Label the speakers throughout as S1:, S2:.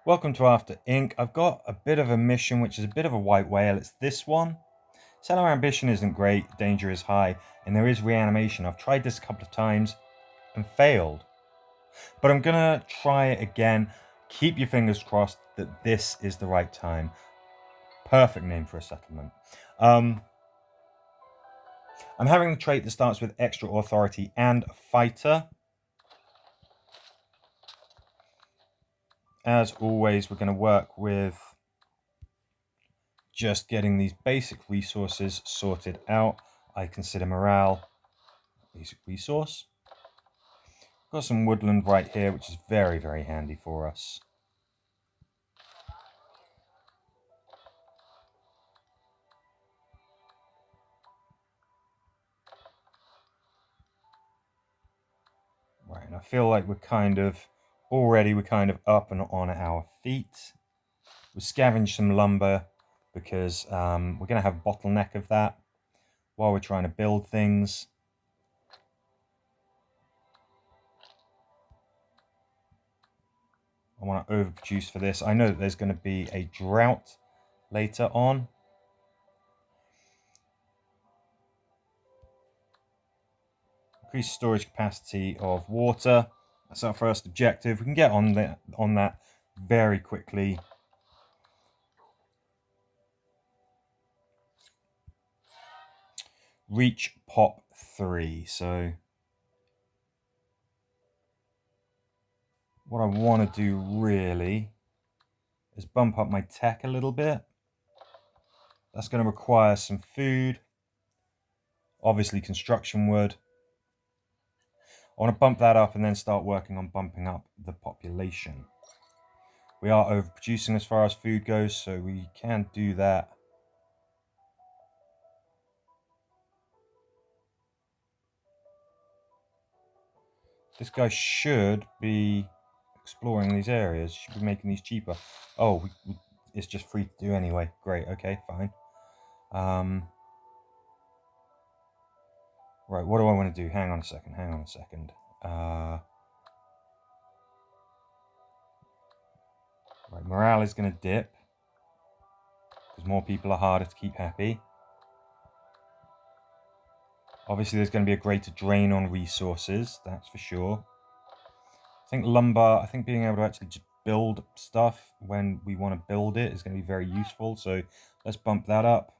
S1: Welcome to After Ink. I've got a bit of a mission, which is a bit of a white whale. It's this one. Stellar ambition isn't great, danger is high, and there is reanimation. I've tried this a couple of times and failed. But I'm going to try it again. Keep your fingers crossed that this is the right time. Perfect name for a settlement. I'm having a trait that starts with extra authority and a fighter. As always, we're going to work with just getting these basic resources sorted out. I consider morale a basic resource. Got some woodland right here, which is very, very handy for us. Right, and I feel like we're kind of up and on our feet. We scavenge some lumber because we're going to have a bottleneck of that while we're trying to build things. I want to overproduce for this. I know that there's going to be a drought later on. Increase storage capacity of water. That's our first objective. We can get on that very quickly. Reach pop 3. So what I want to do really is bump up my tech a little bit. That's going to require some food. Obviously construction wood. I want to bump that up and then start working on bumping up the population. We are overproducing as far as food goes, so we can do that. This guy should be exploring these areas, should be making these cheaper. Oh, it's just free to do anyway. Great, okay, fine. Right, what do I want to do? Hang on a second. Right, morale is going to dip because more people are harder to keep happy. Obviously, there's going to be a greater drain on resources, that's for sure. I think lumber, being able to actually just build stuff when we want to build it is going to be very useful. So let's bump that up.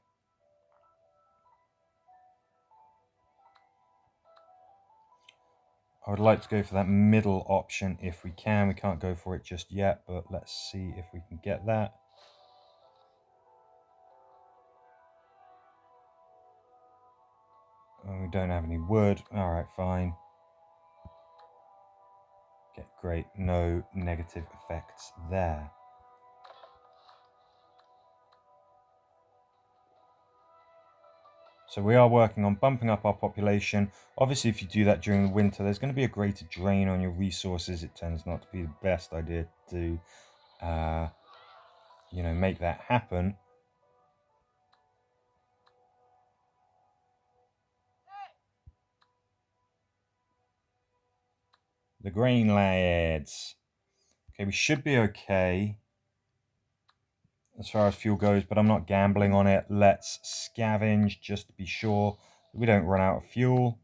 S1: I would like to go for that middle option if we can. We can't go for it just yet, but let's see if we can get that. Oh, we don't have any wood. All right, fine. Okay, great. No negative effects there. So we are working on bumping up our population. Obviously, if you do that during the winter, there's going to be a greater drain on your resources. It tends not to be the best idea to, make that happen. The grain lads. Okay, we should be okay as far as fuel goes, but I'm not gambling on it. Let's scavenge just to be sure that we don't run out of fuel.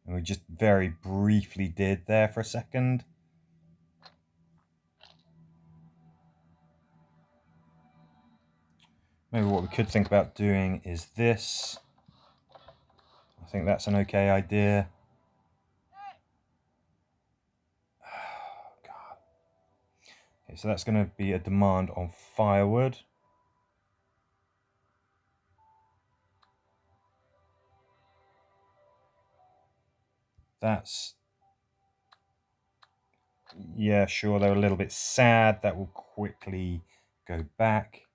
S1: And we just very briefly did there for a second. Maybe what we could think about doing is this. I think that's an okay idea. Oh, God. Okay, so that's going to be a demand on firewood. That's... yeah, sure, they're a little bit sad. That will quickly go back.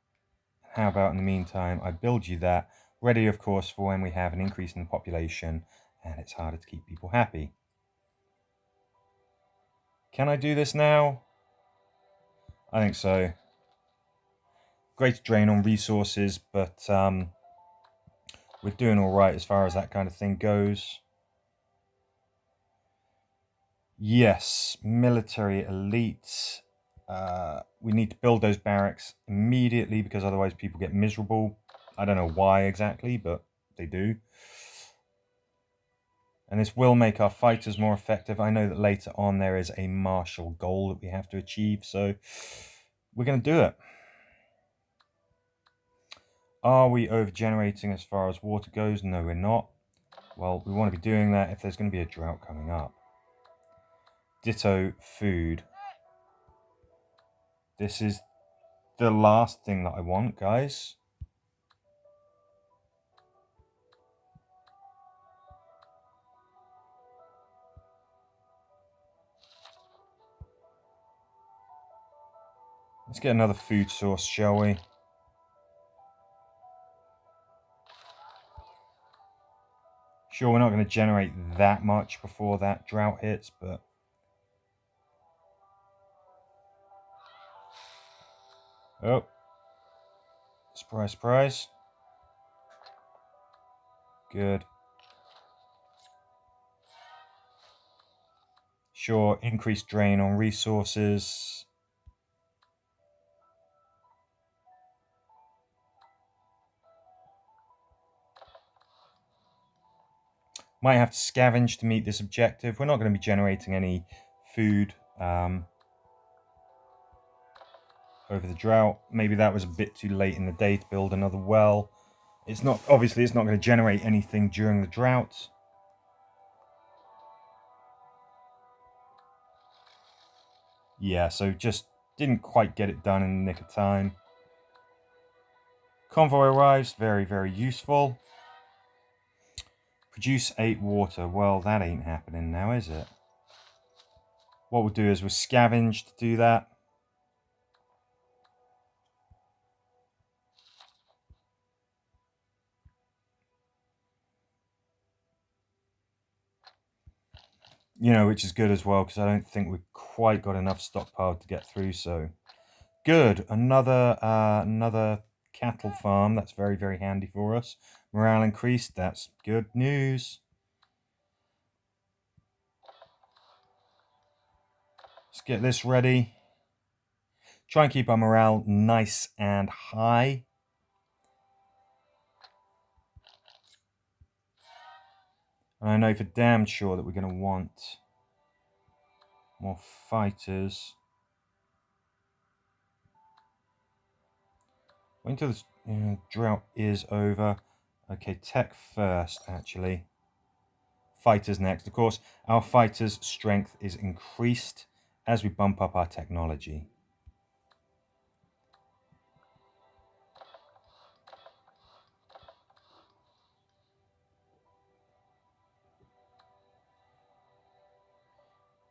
S1: How about in the meantime, I build you that, ready of course for when we have an increase in the population and it's harder to keep people happy. Can I do this now? I think so. Great drain on resources, but we're doing all right as far as that kind of thing goes. Yes, military elite. We need to build those barracks immediately because otherwise people get miserable. I don't know why exactly, but they do. And this will make our fighters more effective. I know that later on there is a martial goal that we have to achieve, so we're going to do it. Are we over-generating as far as water goes? No, we're not. Well, we want to be doing that if there's going to be a drought coming up. Ditto food. This is the last thing that I want, guys. Let's get another food source, shall we? Sure, we're not going to generate that much before that drought hits, but... Oh. Surprise, surprise. Good. Sure, increased drain on resources. Might have to scavenge to meet this objective. We're not going to be generating any food over the drought. Maybe that was a bit too late in the day to build another well. It's not, obviously it's not going to generate anything during the drought. Yeah, so just didn't quite get it done in the nick of time. Convoy arrives, very, very useful. Produce 8 water. Well, that ain't happening now, is it? What we'll do is we'll scavenge to do that. You know, which is good as well, because I don't think we've quite got enough stockpile to get through, so... Good. Another cattle farm. That's very, very handy for us. Morale increased. That's good news. Let's get this ready. Try and keep our morale nice and high. And I know for damn sure that we're going to want more fighters. Wait until this drought is over. Okay, tech first, actually. Fighters next. Of course, our fighters' strength is increased as we bump up our technology.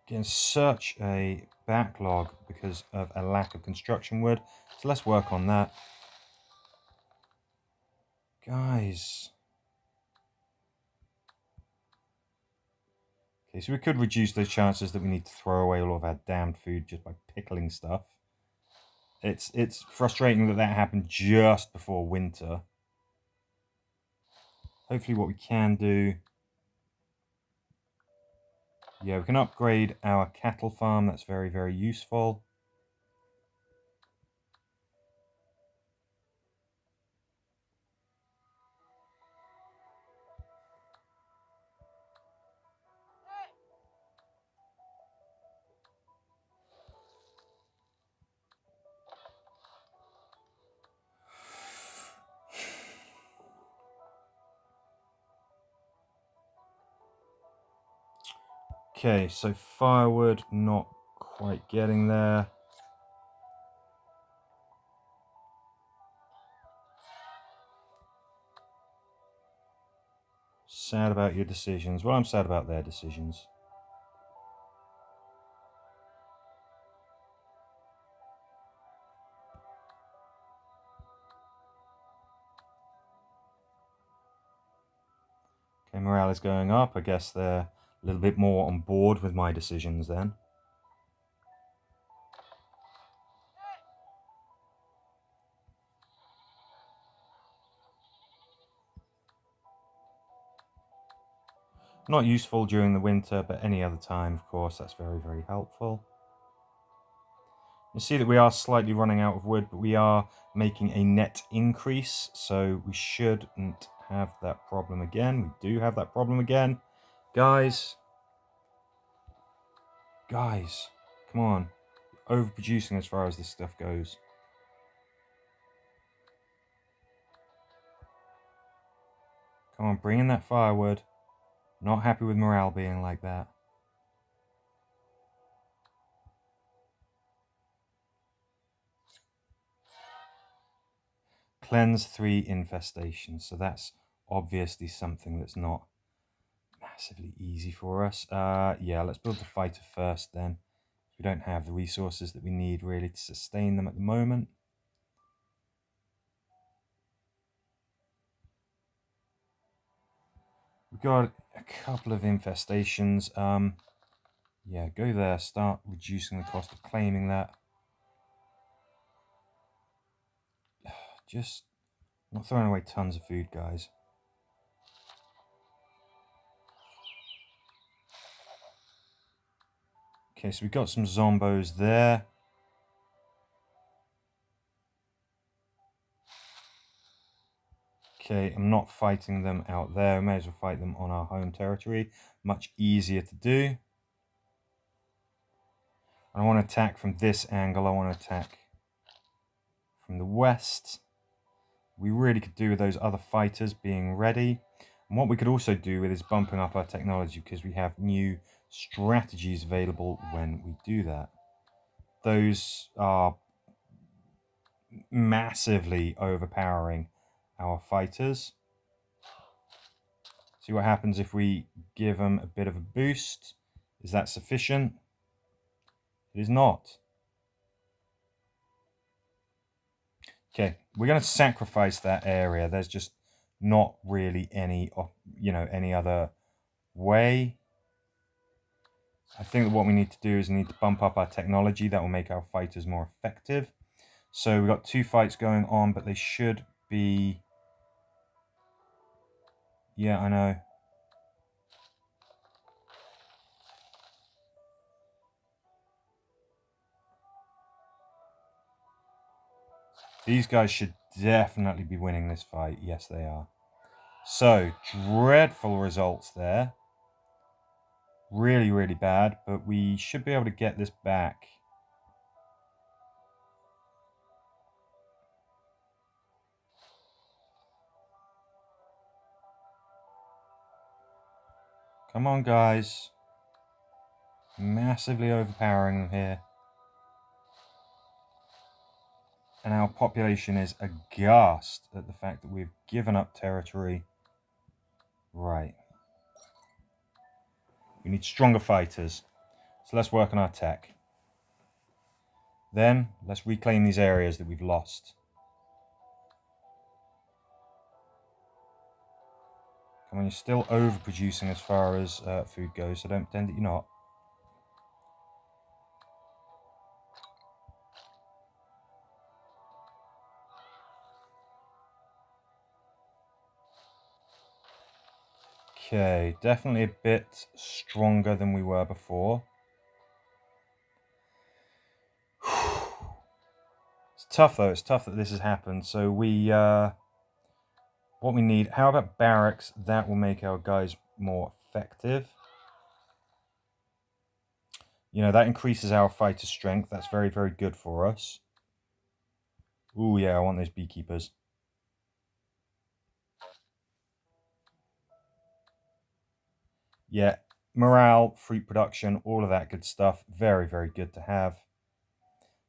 S1: Getting such a backlog because of a lack of construction wood. So let's work on that. Guys. Okay, so we could reduce those chances that we need to throw away all of our damned food just by pickling stuff. It's frustrating that that happened just before winter. Hopefully what we can do... Yeah, we can upgrade our cattle farm. That's very, very useful. Okay, so firewood, not quite getting there. Sad about your decisions. Well, I'm sad about their decisions. Okay, morale is going up. I guess they're a little bit more on board with my decisions then. Not useful during the winter, but any other time, of course, that's very, very helpful. You see that we are slightly running out of wood, but we are making a net increase, so we shouldn't have that problem again. We do have that problem again. Guys, come on. Overproducing as far as this stuff goes. Come on, bring in that firewood. Not happy with morale being like that. Cleanse 3 infestations. So that's obviously something that's not massively easy for us. Yeah, let's build the fighter first then. We don't have the resources that we need really to sustain them at the moment. We've got a couple of infestations. Yeah, go there. Start reducing the cost of claiming that. Just not throwing away tons of food, guys. Okay, so we've got some zombos there. Okay, I'm not fighting them out there. We may as well fight them on our home territory. Much easier to do. I want to attack from this angle. I want to attack from the west. We really could do with those other fighters being ready. And what we could also do with is bumping up our technology, because we have new strategies available when we do that. Those are massively overpowering our fighters. See what happens if we give them a bit of a boost. Is that sufficient? It is not. Okay, we're going to sacrifice that area. There's just not really any, any other way. I think that what we need to do is we need to bump up our technology. That will make our fighters more effective. So we've got 2 fights going on, but they should be... Yeah, I know. These guys should definitely be winning this fight. Yes, they are. So, dreadful results there. Really, really bad, but we should be able to get this back. Come on, guys. Massively overpowering them here. And our population is aghast at the fact that we've given up territory. Right. We need stronger fighters. So let's work on our tech. Then, let's reclaim these areas that we've lost. Come on, you're still overproducing as far as food goes, so don't pretend that you're not. Okay, definitely a bit stronger than we were before. It's tough though, it's tough that this has happened. So what we need, how about barracks? That will make our guys more effective. That increases our fighter strength. That's very, very good for us. Ooh, yeah, I want those beekeepers. Yeah, morale, fruit production, all of that good stuff. Very, very good to have.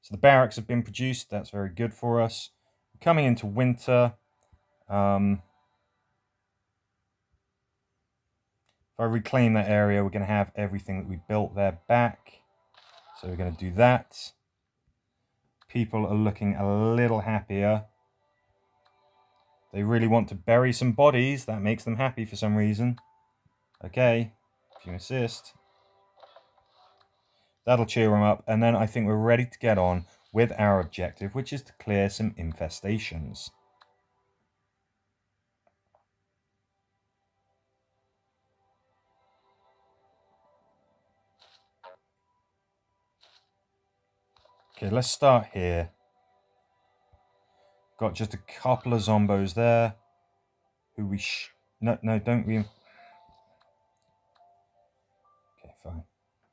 S1: So the barracks have been produced. That's very good for us. Coming into winter. If I reclaim that area, we're going to have everything that we built there back. So we're going to do that. People are looking a little happier. They really want to bury some bodies. That makes them happy for some reason. Okay, if you insist. That'll cheer them up. And then I think we're ready to get on with our objective, which is to clear some infestations. Okay, let's start here. Got just a couple of zombos there. Who we no, don't Okay, fine.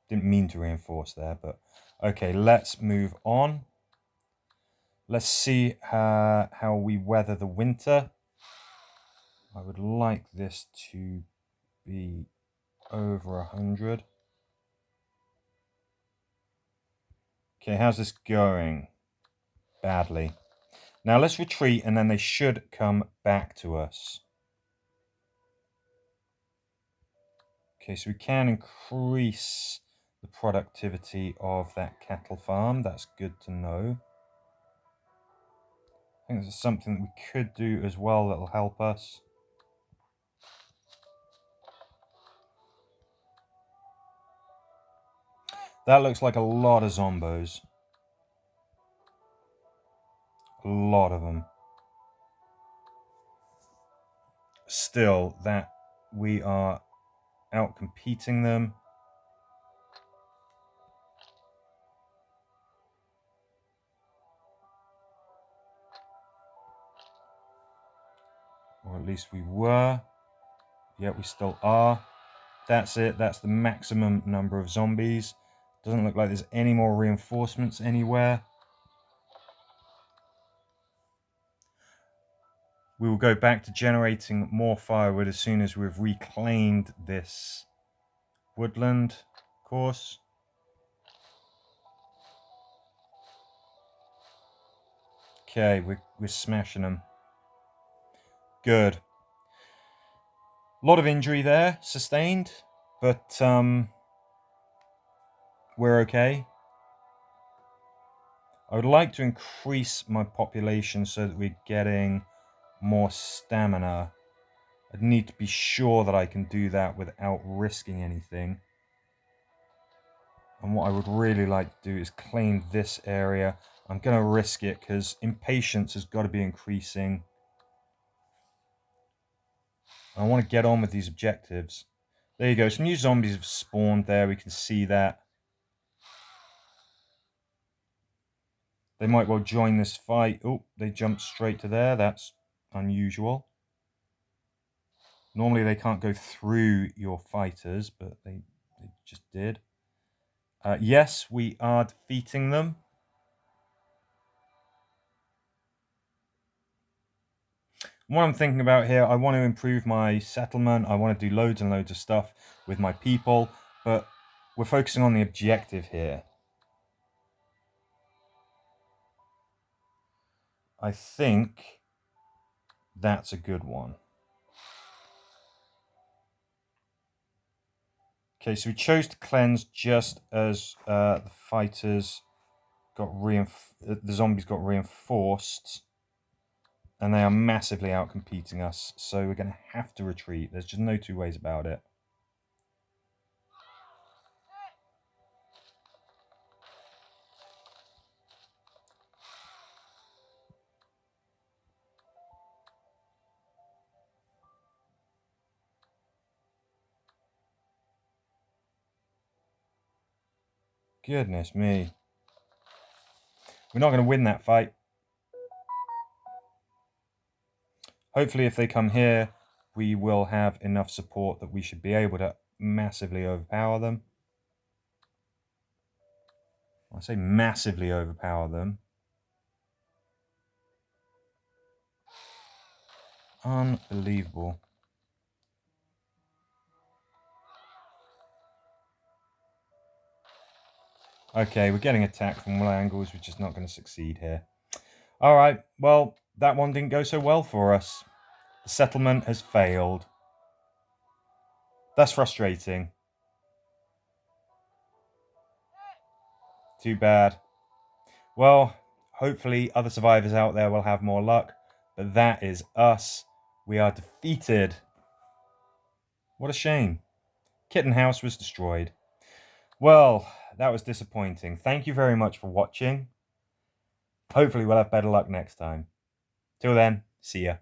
S1: Didn't mean to reinforce there, but okay, let's move on. Let's see how we weather the winter. I would like this to be over 100. Okay, how's this going? Badly. Now let's retreat and then they should come back to us. Okay, so we can increase the productivity of that cattle farm. That's good to know. I think this is something that we could do as well that'll help us. That looks like a lot of zombos. A lot of them. Still, that we are out competing them. Or at least we were. Yeah, we still are. That's it. That's the maximum number of zombies. Doesn't look like there's any more reinforcements anywhere. We will go back to generating more firewood as soon as we've reclaimed this woodland course. Okay, we're smashing them. Good. A lot of injury there, sustained, but we're okay. I would like to increase my population so that we're getting more stamina. I'd need to be sure that I can do that without risking anything. And what I would really like to do is claim this area. I'm going to risk it because impatience has got to be increasing. I want to get on with these objectives. There you go. Some new zombies have spawned there. We can see that. They might well join this fight. Oh, they jumped straight to there. That's unusual. Normally they can't go through your fighters, but they just did. Yes, we are defeating them. What I'm thinking about here, I want to improve my settlement. I want to do loads and loads of stuff with my people, but we're focusing on the objective here. I think that's a good one. Okay, so we chose to cleanse just as the fighters got the zombies got reinforced, and they are massively outcompeting us. So we're going to have to retreat. There's just no two ways about it. Goodness me. We're not going to win that fight. Hopefully if they come here, we will have enough support that we should be able to massively overpower them. I say massively overpower them. Unbelievable. Okay, we're getting attacked from all angles. We're just not going to succeed here. All right, well, that one didn't go so well for us. The settlement has failed. That's frustrating. Too bad. Well, hopefully other survivors out there will have more luck, but that is us. We are defeated. What a shame. Kitten House was destroyed. Well, that was disappointing. Thank you very much for watching. Hopefully we'll have better luck next time. Till then, see ya.